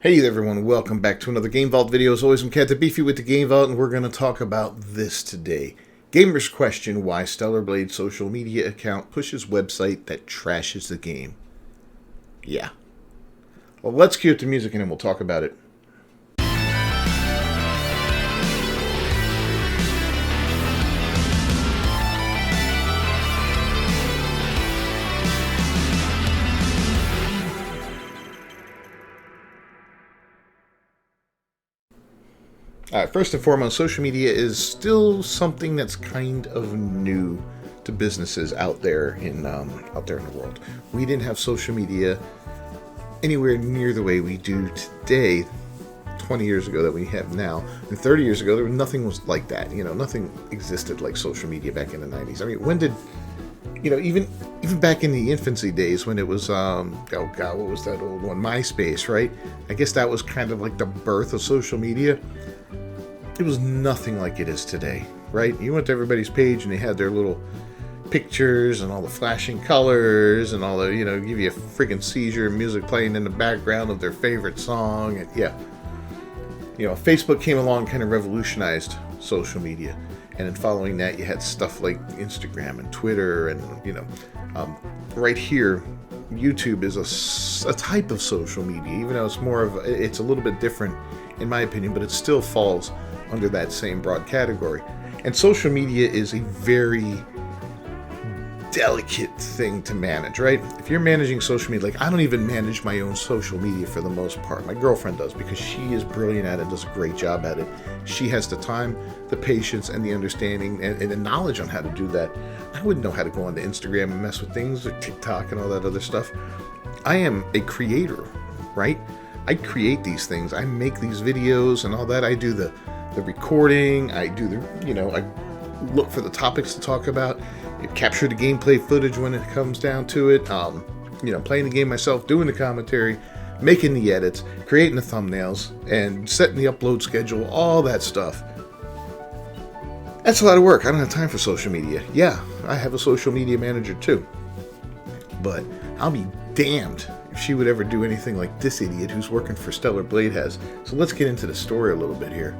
Hey there everyone, welcome back to another Game Vault video. As always, I'm Cat the Beefy with the Game Vault, and we're going to talk about this today. Gamers question why Stellar Blade social media account pushes website that trashes the game. Yeah. Well, let's cue up the music and then we'll talk about it. First and foremost, social media is still something that's kind of new to businesses out there in the world. We didn't have social media anywhere near the way we do today 20 years ago that we have now. And 30 years ago, nothing was like that. Nothing existed like social media back in the 90s. I mean, when did, even back in the infancy days when it was, what was that old one? MySpace, right? I guess that was kind of like the birth of social media. It was nothing like it is today, right? You went to everybody's page and they had their little pictures and all the flashing colors and all the, give you a freaking seizure, music playing in the background of their favorite song. And yeah, Facebook came along, kind of revolutionized social media. And then following that, you had stuff like Instagram and Twitter and, right here, YouTube is a type of social media, even though it's a little bit different in my opinion, but it still falls under that same broad category. And social media is a very delicate thing to manage, right? If you're managing social media, like I don't even manage my own social media for the most part. My girlfriend does because she is brilliant at it, does a great job at it. She has the time, the patience, and the understanding and the knowledge on how to do that. I wouldn't know how to go onto Instagram and mess with things or TikTok and all that other stuff. I am a creator, right? I create these things. I make these videos and all that. I do the recording. I do I look for the topics to talk about. I capture the gameplay footage when it comes down to it. Playing the game myself, doing the commentary, making the edits, creating the thumbnails, and setting the upload schedule, all that stuff. That's a lot of work. I don't have time for social media. Yeah, I have a social media manager too. But I'll be damned if she would ever do anything like this idiot who's working for Stellar Blade has. So let's get into the story a little bit here.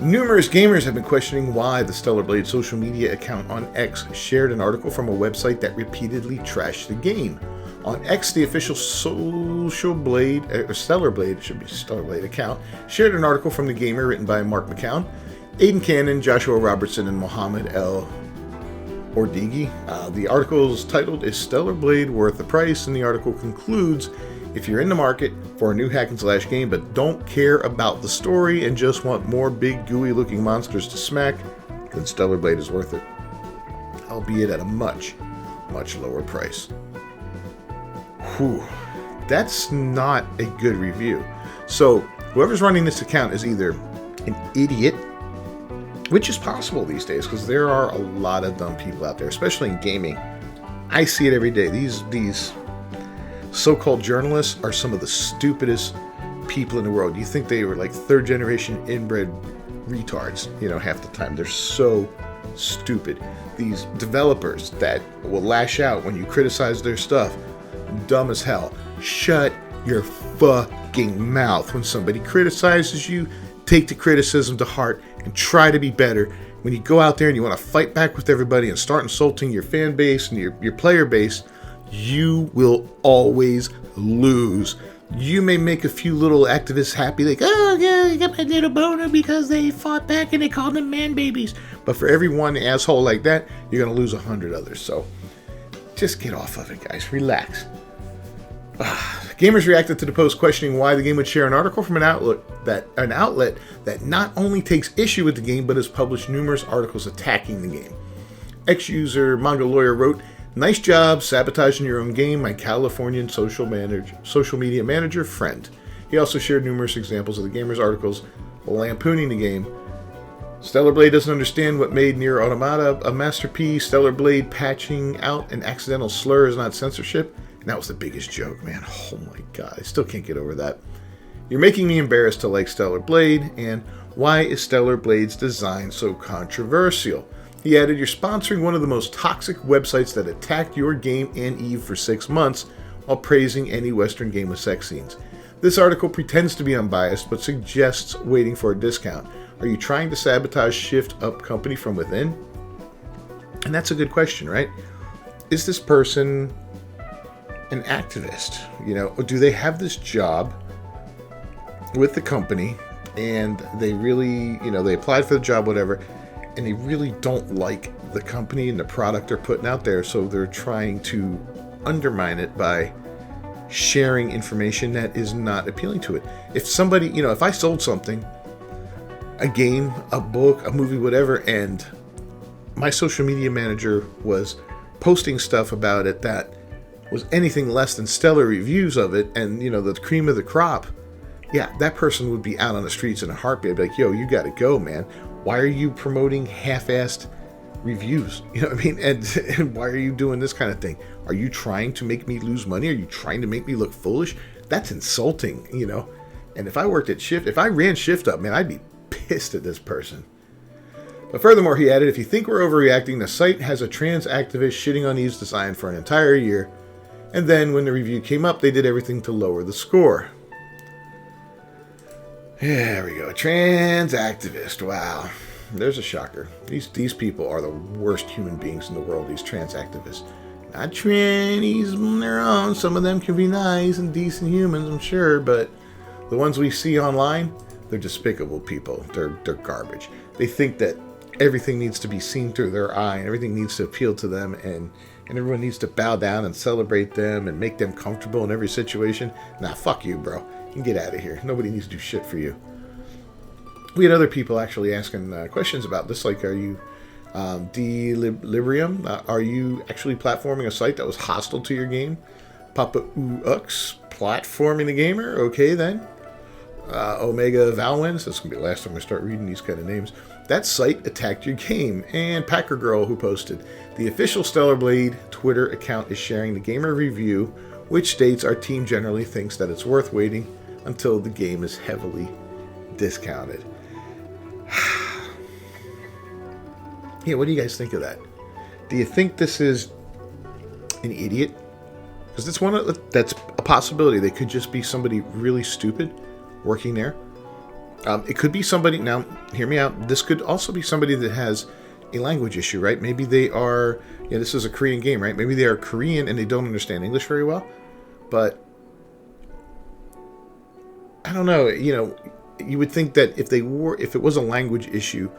Numerous gamers have been questioning why the Stellar Blade social media account on X shared an article from a website that repeatedly trashed the game. On X, the official Stellar Blade account shared an article from the gamer written by Mark McCown, Aidan Cannon, Joshua Robertson, and Mohammed El Ordigi. The article is titled, "Is Stellar Blade Worth the Price?" And the article concludes, if you're in the market for a new hack and slash game but don't care about the story and just want more big gooey looking monsters to smack, then Stellar Blade is worth it. Albeit at a much, much lower price. Whew. That's not a good review. So whoever's running this account is either an idiot, which is possible these days because there are a lot of dumb people out there, especially in gaming. I see it every day. These so-called journalists are some of the stupidest people in the world. You think they were like third generation inbred retards, half the time. They're so stupid. These developers that will lash out when you criticize their stuff, dumb as hell. Shut your fucking mouth when somebody criticizes you. Take the criticism to heart and try to be better. When you go out there and you want to fight back with everybody and start insulting your fan base and your player base, you will always lose. You may make a few little activists happy, like, oh yeah, you got my little boner because they fought back and they called them man babies. But for every one asshole like that, you're going to lose 100 others. So just get off of it, guys. Relax. Gamers reacted to the post questioning why the game would share an article from an outlet that not only takes issue with the game, but has published numerous articles attacking the game. Ex-user Manga Lawyer wrote, "Nice job sabotaging your own game, my Californian social media manager friend." He also shared numerous examples of the gamer's articles lampooning the game. Stellar Blade doesn't understand what made Nier Automata a masterpiece. Stellar Blade patching out an accidental slur is not censorship. And that was the biggest joke, man. Oh my god, I still can't get over that. "You're making me embarrassed to like Stellar Blade, and why is Stellar Blade's design so controversial?" He added, "You're sponsoring one of the most toxic websites that attacked your game and Eve for 6 months while praising any Western game with sex scenes. This article pretends to be unbiased, but suggests waiting for a discount. Are you trying to sabotage Shift Up company from within? And that's a good question, right? Is this person an activist? Or do they have this job with the company and they really, they applied for the job, whatever, and they really don't like the company and the product they're putting out there, so they're trying to undermine it by sharing information that is not appealing to it. If somebody, if I sold something, a game, a book, a movie, whatever, and my social media manager was posting stuff about it that was anything less than stellar reviews of it, and the cream of the crop, yeah, that person would be out on the streets in a heartbeat. I'd be like, yo, you gotta go, man. Why are you promoting half-assed reviews? You know what I mean? And why are you doing this kind of thing? Are you trying to make me lose money? Are you trying to make me look foolish? That's insulting, And if I worked at Shift, if I ran Shift Up, man, I'd be pissed at this person. But furthermore, he added, if you think we're overreacting, the site has a trans activist shitting on Eve's design for an entire year. And then when the review came up, they did everything to lower the score. There we go. Trans activist. Wow. There's a shocker. These people are the worst human beings in the world, these trans activists. Not trannies on their own. Some of them can be nice and decent humans, I'm sure, but the ones we see online, they're despicable people. They're garbage. They think that everything needs to be seen through their eye and everything needs to appeal to them, and everyone needs to bow down and celebrate them and make them comfortable in every situation. Nah, fuck you, bro. You can get out of here. Nobody needs to do shit for you. We had other people actually asking questions about this, like, are you Deliberium? Are you actually platforming a site that was hostile to your game? Papa Ux, platforming the gamer? Okay, then. Omega Valwins, that's going to be the last time I start reading these kind of names. That site attacked your game. And Packer Girl, who posted, the official Stellar Blade Twitter account is sharing the gamer review, which states our team generally thinks that it's worth waiting until the game is heavily discounted. Yeah, what do you guys think of that? Do you think this is an idiot? Because that's a possibility. They could just be somebody really stupid working there. It could be somebody, now hear me out, this could also be somebody that has a language issue, right? Maybe they are, this is a Korean game, right? Maybe they are Korean and they don't understand English very well. But I don't know, you would think that if it was a language issue,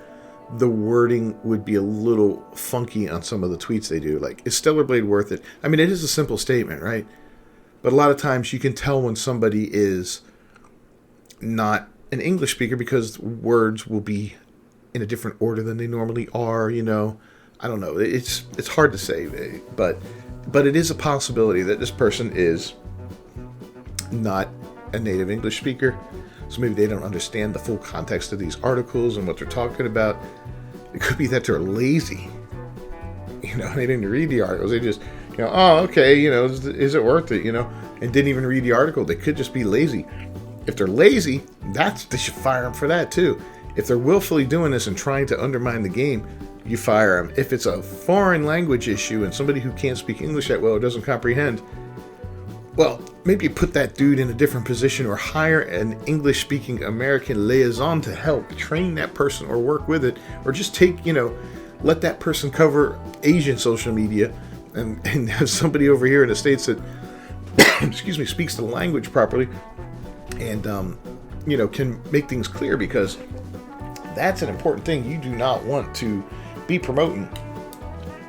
the wording would be a little funky on some of the tweets they do. Like, is Stellar Blade worth it? I mean, it is a simple statement, right? But a lot of times you can tell when somebody is not an English speaker because words will be in a different order than they normally are, I don't know. It's hard to say, but it is a possibility that this person is not a native English speaker. So maybe they don't understand the full context of these articles and what they're talking about. It could be that they're lazy. They didn't read the articles. They just, oh, okay, is it worth it, and didn't even read the article. They could just be lazy. If they're lazy, they should fire them for that too. If they're willfully doing this and trying to undermine the game, you fire them. If it's a foreign language issue and somebody who can't speak English that well or doesn't comprehend, well, maybe you put that dude in a different position or hire an English-speaking American liaison to help train that person or work with it, or just take, let that person cover Asian social media and have somebody over here in the States that, speaks the language properly and, can make things clear, because that's an important thing. You do not want to be promoting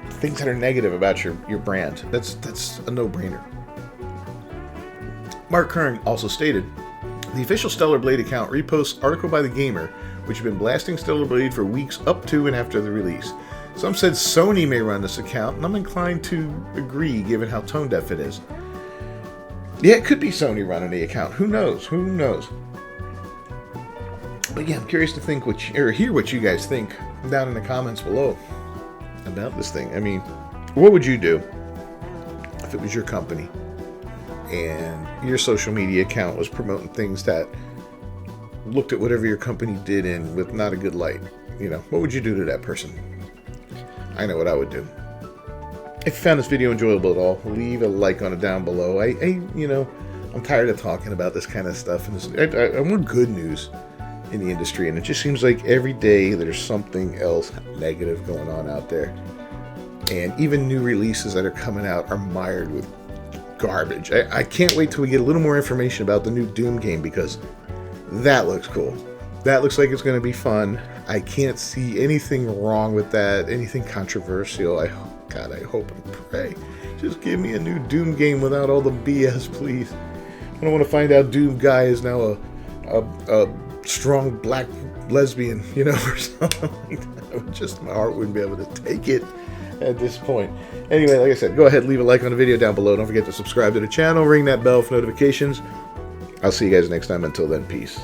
things that are negative about your brand. That's a no-brainer. Mark Kern also stated, the official Stellar Blade account reposts article by the gamer, which have been blasting Stellar Blade for weeks up to and after the release. Some said Sony may run this account, and I'm inclined to agree given how tone deaf it is. Yeah, it could be Sony running the account. Who knows? But yeah, I'm curious to hear what you guys think down in the comments below about this thing. I mean, what would you do if it was your company and your social media account was promoting things that looked at whatever your company did in with not a good light? What would you do to that person? I know what I would do. If you found this video enjoyable at all, leave a like on it down below. I'm tired of talking about this kind of stuff. And I want good news in the industry, and it just seems like every day there's something else negative going on out there. And even new releases that are coming out are mired with garbage. I can't wait till we get a little more information about the new Doom game, because that looks cool. That looks like it's going to be fun. I can't see anything wrong with that, anything controversial. God, I hope and pray. Just give me a new Doom game without all the BS, please. I don't want to find out Doom Guy is now a strong black lesbian, you know, or something like that. Just my heart wouldn't be able to take it at this point. Anyway, like I said, go ahead, leave a like on the video down below. Don't forget to subscribe to the channel, ring that bell for notifications. I'll see you guys next time. Until then, peace.